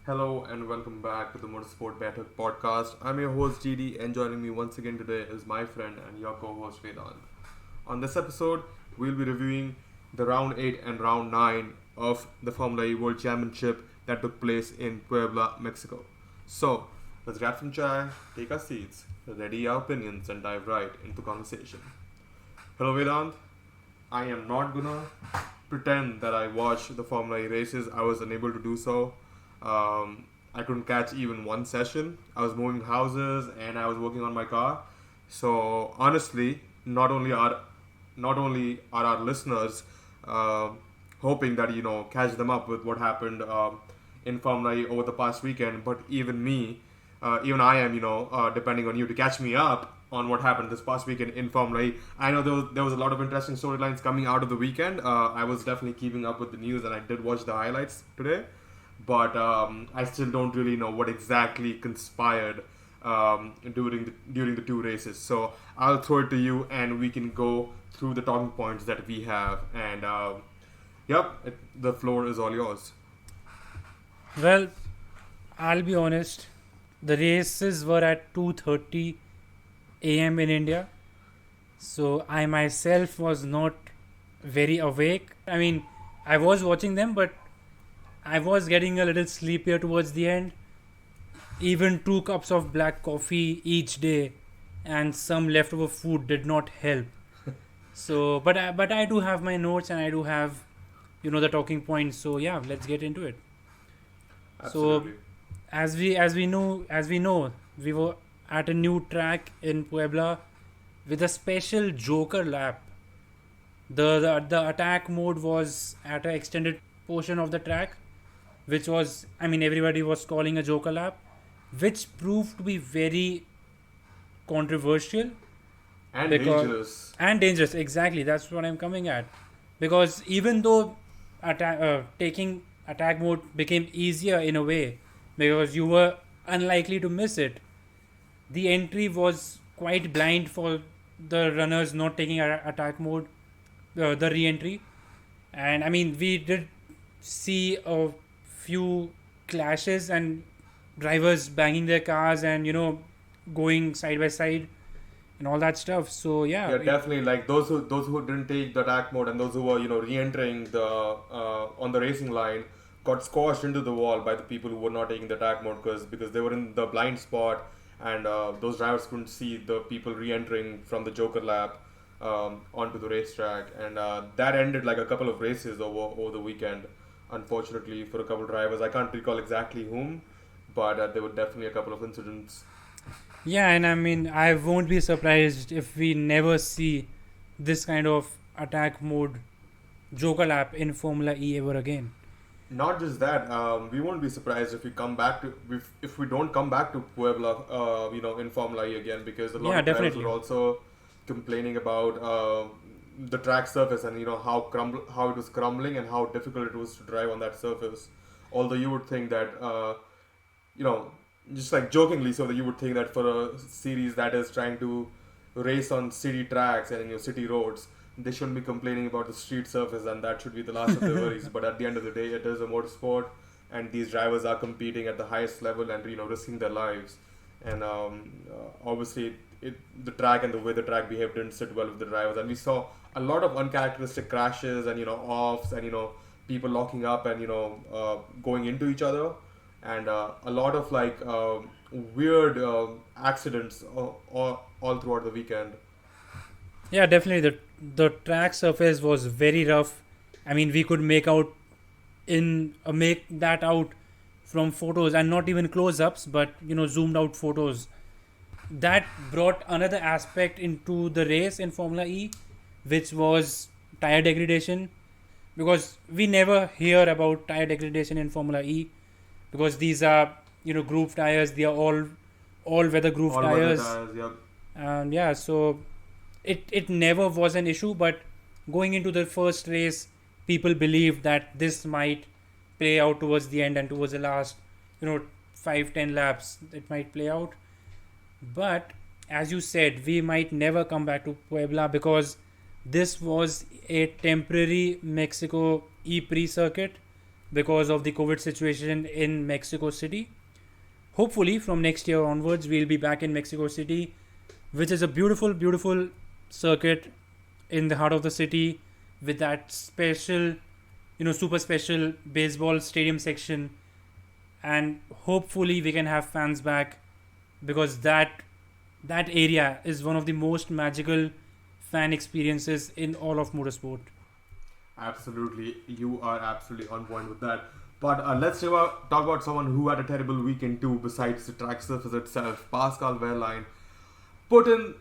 Hello and welcome back to the Motorsport Baithak podcast. I'm your host GD, and joining me once again today is my friend and your co-host Vedant. On this episode, we'll be reviewing the round 8 and round 9 of the Formula E World Championship that took place in Puebla, Mexico. So, let's grab some chai, take our seats, ready our opinions, and dive right into conversation. Hello Vedant. I am not gonna pretend that I watched the Formula E races. I was unable to do so. I couldn't catch even one session. I was moving houses and I was working on my car. So honestly, not only are our listeners uh, hoping that catch them up with what happened in Formula E over the past weekend, but even me, even I am depending on you to catch me up on what happened this past weekend in Formula E. I know there was a lot of interesting storylines coming out of the weekend. I was definitely keeping up with the news and I did watch the highlights today, but I still don't really know what exactly conspired during the two races. So I'll throw it to you, and we can go through the talking points that we have. And the floor is all yours. Well, I'll be honest. The races were at 2:30 a.m. in India, so I myself was not very awake. I mean, I was watching them, but I was getting a little sleepier towards the end. Even 2 cups of black coffee each day and some leftover food did not help. So, but I do have my notes and I do have the talking points. So yeah, let's get into it. So Absolutely. as we know, we were at a new track in Puebla with a special Joker lap. The attack mode was at an extended portion of the track, which was, I mean, everybody was calling a Joker lap, which proved to be very controversial And because dangerous. and dangerous. Exactly, that's what I'm coming at. Because even though taking attack mode became easier in a way, because you were unlikely to miss it, the entry was quite blind for the runners not taking attack mode, the re-entry. And I mean, we did see a few clashes and drivers banging their cars and going side by side and all that stuff. So yeah, Yeah, definitely. Like those who didn't take the attack mode and those who were re-entering the on the racing line got squashed into the wall by the people who were not taking the attack mode because they were in the blind spot, and those drivers couldn't see the people re-entering from the Joker lap onto the racetrack, and that ended like a couple of races over the weekend. Unfortunately for a couple of drivers, I can't recall exactly whom, but there were definitely a couple of incidents. yeah, and I mean, I won't be surprised if we never see this kind of attack mode Joker lap in Formula E ever again. Not just that, we won't be surprised if we come back to if we don't come back to Puebla, in Formula E again, because a lot Yeah, of drivers definitely. were also complaining about the track surface and how it was crumbling and how difficult it was to drive on that surface. Although you would think that you know just like jokingly, so that you would think that for a series that is trying to race on city tracks and city roads, they shouldn't be complaining about the street surface, and that should be the last of their worries. But at the end of the day, it is a motorsport, and these drivers are competing at the highest level and risking their lives. And obviously, the track and the way the track behaved didn't sit well with the drivers, and we saw a lot of uncharacteristic crashes and offs and people locking up and going into each other, and a lot of like weird accidents all throughout the weekend. Yeah, definitely. The track surface was very rough. I mean, we could make that out from photos, and not even close-ups, but zoomed out photos. That brought another aspect into the race in Formula E, which was tire degradation. Because we never hear about tire degradation in Formula E, because these are groove tires. They are all weather groove All weather tires, tires, yeah. and yeah, so it never was an issue. But going into the first race, people believed that this might play out towards the end and towards the last, you know 5-10 laps, it might play out. But as you said, we might never come back to Puebla, because this was a temporary Mexico e-Prix circuit, because of the COVID situation in Mexico City. Hopefully, from next year onwards, we'll be back in Mexico City, which is a beautiful, beautiful circuit in the heart of the city with that special, super special baseball stadium section. And hopefully, we can have fans back because that area is one of the most magical fan experiences in all of motorsport. Absolutely, you are absolutely on point with that. But let's talk about someone who had a terrible weekend too, besides the track surface itself. Pascal Wehrlein put in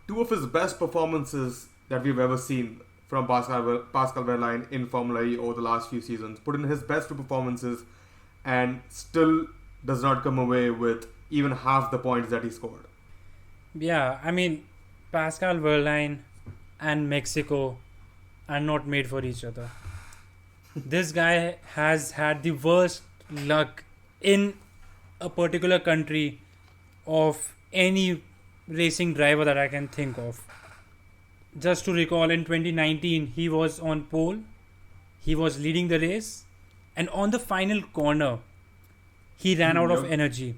two of his best performances that we've ever seen from Pascal Wehrlein in Formula E over the last few seasons. Put in his best two performances and still does not come away with even half the points that he scored. Yeah, I mean, Pascal Wehrlein and Mexico are not made for each other. This guy has had the worst luck in a particular country of any racing driver that I can think of. Just to recall, in 2019, he was on pole, he was leading the race, and on the final corner, he ran out of energy,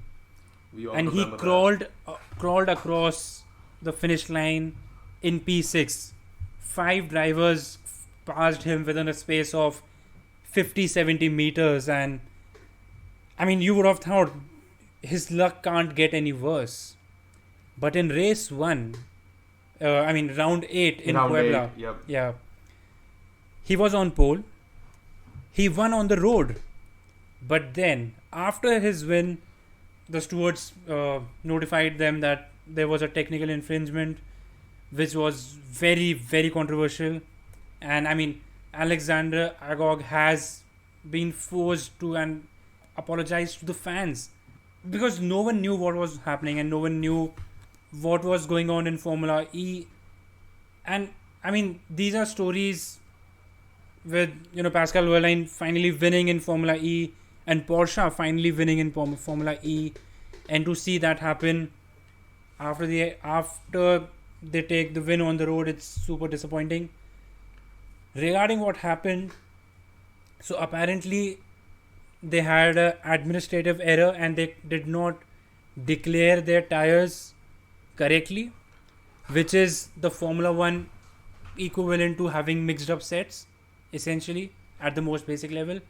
and he crawled across the finish line in P6. Five drivers passed him within a space of 50-70 meters, and I mean, you would have thought his luck can't get any worse. But in race 1, round 8 in Puebla, yeah, he was on pole, he won on the road, but then after his win, the stewards notified them that there was a technical infringement, which was very, very controversial. And I mean, Alexander Agog has been forced to and apologize to the fans because no one knew what was happening and no one knew what was going on in Formula E. And I mean, these are stories with Pascal Wehrlein finally winning in Formula E and Porsche finally winning in Formula E, and to see that happen after they take the win on the road, it's super disappointing. Regarding what happened, so apparently they had an administrative error and they did not declare their tires correctly, which is the Formula 1 equivalent to having mixed up sets, essentially, at the most basic level.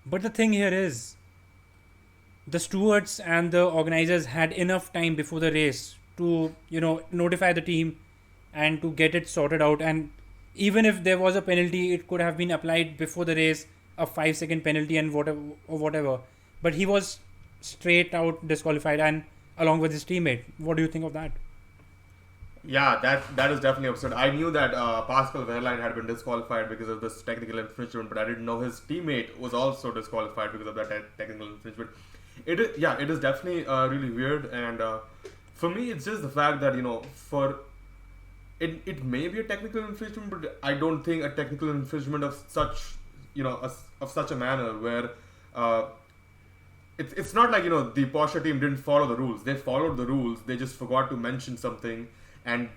But the thing here is, the stewards and the organizers had enough time before the race to, notify the team and to get it sorted out. And even if there was a penalty, it could have been applied before the race, a 5-second penalty and whatever. But he was straight out disqualified, and along with his teammate. What do you think of that? Yeah, that is definitely absurd. I knew that Pascal Wehrlein had been disqualified because of this technical infringement, but I didn't know his teammate was also disqualified because of that technical infringement. It is definitely really weird, and for me, it's just the fact that it may be a technical infringement, but I don't think a technical infringement of such of such a manner where it's not like the Porsche team didn't follow the rules. They followed the rules. They just forgot to mention something, and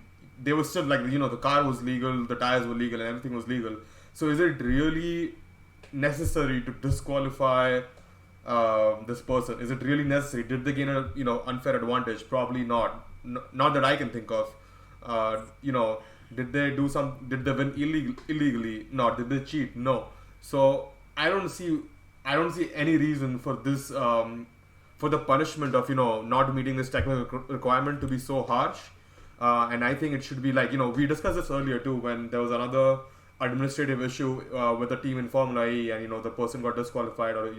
they were still like the car was legal, the tires were legal, and everything was legal. So is it really necessary to disqualify this person? Is it really necessary? Did they gain a unfair advantage? Probably not. Not that I can think of. Did they win illegally? No. Did they cheat? No. So I don't see any reason for this for the punishment of not meeting this technical requirement to be so harsh. And I think it should be like we discussed this earlier too when there was another administrative issue with the team in Formula E, and the person got disqualified, or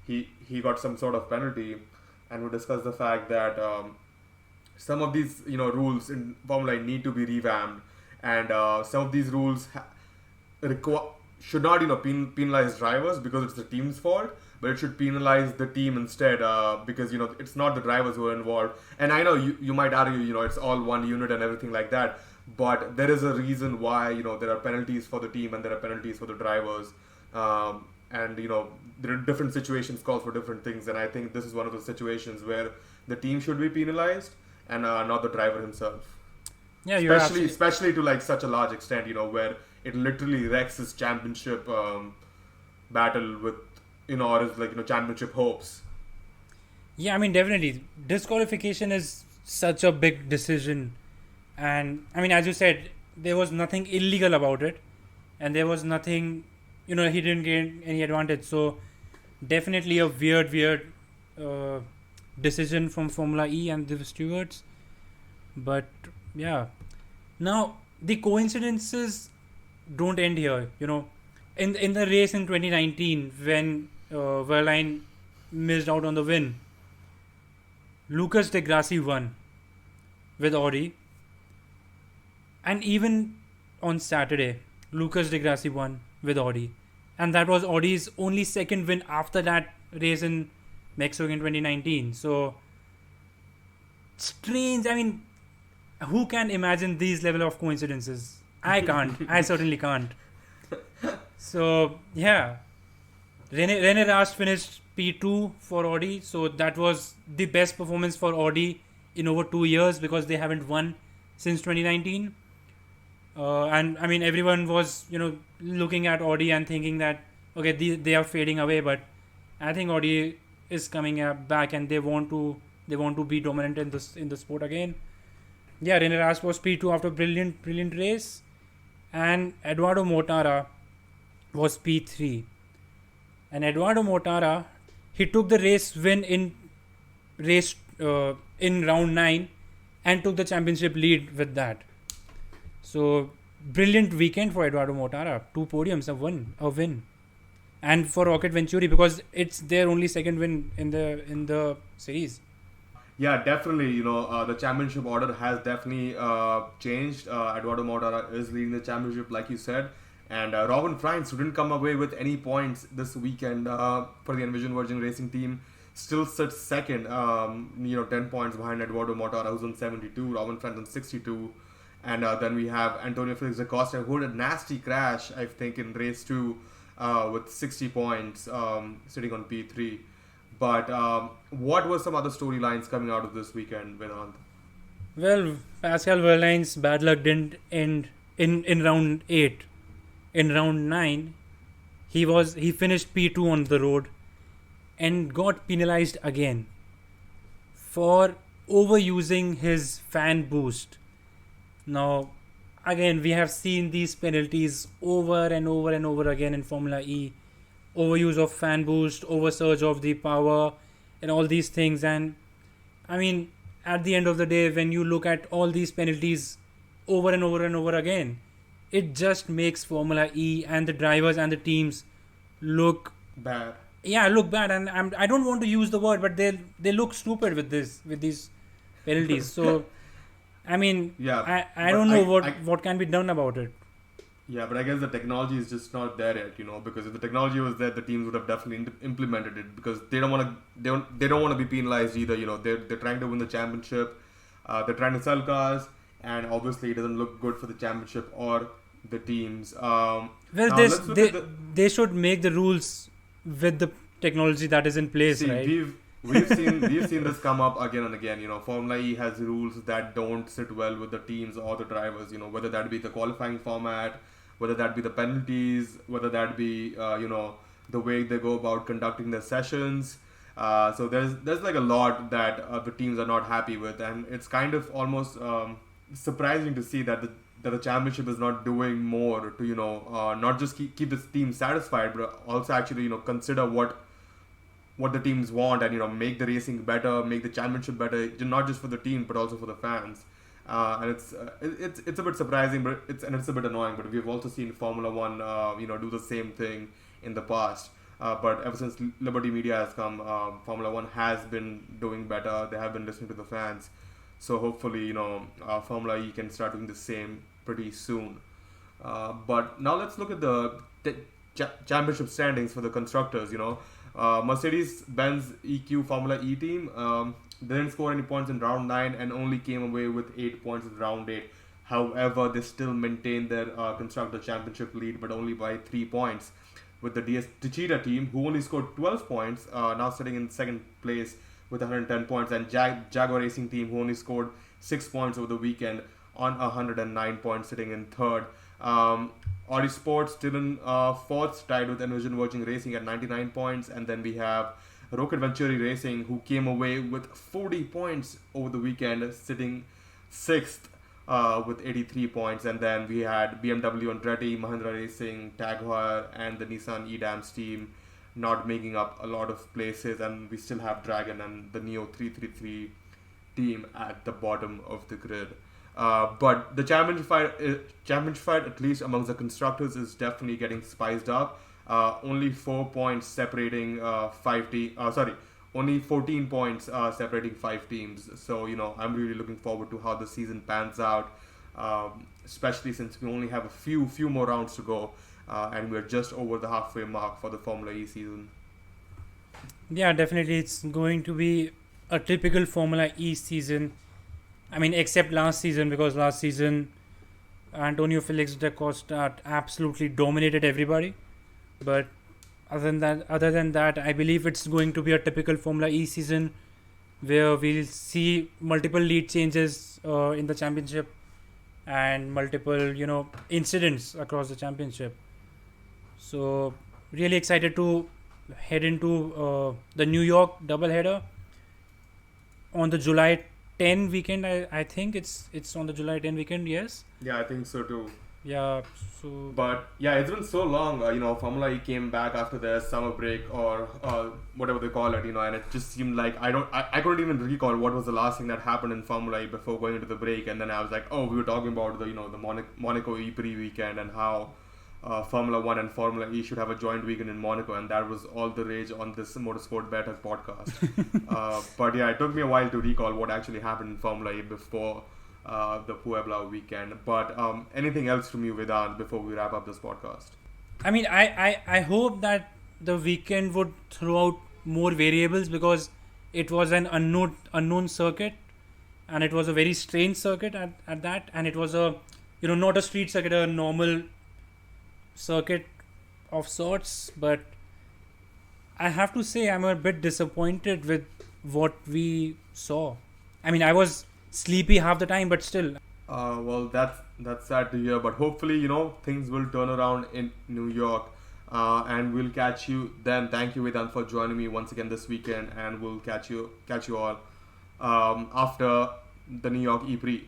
he got some sort of penalty, and we discussed the fact that some of these rules in Formula E need to be revamped, and some of these rules should not penalize drivers because it's the team's fault, but it should penalize the team instead because it's not the drivers who are involved. And I know you might argue it's all one unit and everything like that, but there is a reason why there are penalties for the team and there are penalties for the drivers, and there are different situations call for different things, and I think this is one of those situations where the team should be penalized and not the driver himself. Yeah, especially to like such a large extent, where it literally wrecks his championship battle with or is like championship hopes. Yeah, I mean, definitely. Disqualification is such a big decision. And, I mean, as you said, there was nothing illegal about it. And there was nothing, he didn't gain any advantage. So, definitely a weird uh, decision from Formula E and the stewards. But, yeah. Now, the coincidences don't end here. In the race in 2019, when Verline missed out on the win, Lucas de Grassi won with Audi, and even on Saturday, Lucas de Grassi won with Audi, and that was Audi's only second win after that race in Mexico in 2019. So strange. I mean, who can imagine these level of coincidences? I can't. I certainly can't. So yeah, Rene Rast finished P2 for Audi, so that was the best performance for Audi in over 2 years because they haven't won since 2019. And I mean, everyone was looking at Audi and thinking that okay, they are fading away, but I think Audi is coming back and they want to be dominant in the sport again. Yeah, Rene Rast was P2 after brilliant race, and Eduardo Mortara was P3. And Eduardo Mortara, he took the race win race in round 9 and took the championship lead with that. So brilliant weekend for Eduardo Mortara. 2 podiums, a win, and for Rocket Venturi because it's their only second win in the series. Yeah, definitely. The championship order has definitely changed. Eduardo Mortara is leading the championship, like you said, and Robin Frijns, who didn't come away with any points this weekend for the Envision Virgin Racing team, still sits second. 10 points behind Eduardo Mortara, who's on 72. Robin Frijns on 62. And then we have Antonio Felix da Costa, who had a nasty crash, I think, in race 2 with 60 points, sitting on P3. But what were some other storylines coming out of this weekend, Vedant? Well, Pascal Wehrlein's bad luck didn't end in round 8. In round 9, he finished P2 on the road and got penalized again for overusing his fan boost. Now, again, we have seen these penalties over and over and over again in Formula E. Overuse of fan boost, oversurge of the power, and all these things. And I mean, at the end of the day, when you look at all these penalties over and over and over again, it just makes Formula E and the drivers and the teams look Bad. look bad. And I don't want to use the word, but they look stupid with these penalties. So I mean, Yeah, I but don't know what can be done about it. yeah, but I guess the technology is just not there yet, because if the technology was there, the teams would have definitely implemented it because they don't want to they don't want to be penalized either. They're trying to win the championship, they're trying to sell cars, and obviously it doesn't look good for the championship or the teams. Well, Now this let's look they at the they should make the rules with the technology that is in place, see right? we've seen this come up again and again. Formula E has rules that don't sit well with the teams or the drivers. Whether that be the qualifying format, whether that be the penalties, whether that be the way they go about conducting their sessions. So there's like a lot that the teams are not happy with, and it's kind of almost surprising to see that the championship is not doing more to not just keep this team satisfied, but also actually consider what the teams want and make the racing better, make the championship better, not just for the team but also for the fans. And it's a bit surprising, but it's a bit annoying. But we've also seen Formula One, do the same thing in the past. But ever since Liberty Media has come, Formula One has been doing better. They have been listening to the fans. So hopefully, Formula E can start doing the same pretty soon. But now let's look at the championship standings for the constructors. Mercedes-Benz EQ Formula E team, they didn't score any points in round 9 and only came away with 8 points in round 8. However, they still maintained their constructor championship lead, but only by 3 points. With the DS Techeetah team, who only scored 12 points, now sitting in second place with 110 points, and Jaguar Racing team, who only scored 6 points over the weekend on 109 points, sitting in third. Audi Sport still in fourth, tied with Envision Virgin Racing at 99 points. And then we have Rocket Venturi Racing, who came away with 40 points over the weekend, sitting sixth with 83 points. And then we had BMW Andretti, Mahindra Racing, Tag Heuer, and the Nissan EDAMS team not making up a lot of places. And we still have Dragon and the Neo 333 team at the bottom of the grid. But the championship fight, at least amongst the constructors, is definitely getting spiced up. Only 4 points separating only 14 points separating 5 teams. So I'm really looking forward to how the season pans out, especially since we only have a few more rounds to go, and we're just over the halfway mark for the Formula E season. Yeah, definitely. It's going to be a typical Formula E season. I mean, except last season, because last season Antonio Felix da Costa absolutely dominated everybody. But other than that, I believe it's going to be a typical Formula E season where we'll see multiple lead changes in the championship and multiple incidents across the championship. So really excited to head into the New York doubleheader on the July 10 weekend. I think it's on the July 10 weekend. Yes. Yeah, I think so too. Yeah. So. But yeah, it's been so long. Formula E came back after their summer break or whatever they call it. And it just seemed like I couldn't even recall what was the last thing that happened in Formula E before going into the break. And then I was like, oh, we were talking about the Monaco e-Prix weekend and how Formula 1 and Formula E should have a joint weekend in Monaco, and that was all the rage on this Motorsport Baithak podcast. But yeah, it took me a while to recall what actually happened in Formula E before the Puebla weekend. But anything else from you, Vedant, before we wrap up this podcast? I mean, I hope that the weekend would throw out more variables, because it was an unknown circuit, and it was a very strange circuit at that, and it was a not a street circuit, a normal circuit of sorts. But I have to say I'm a bit disappointed with what we saw. I mean, I was sleepy half the time, but still. Well, that's sad to hear, but hopefully things will turn around in New York, and we'll catch you then. Thank you, Vedant, for joining me once again this weekend, and we'll catch you all after the New York e-Prix.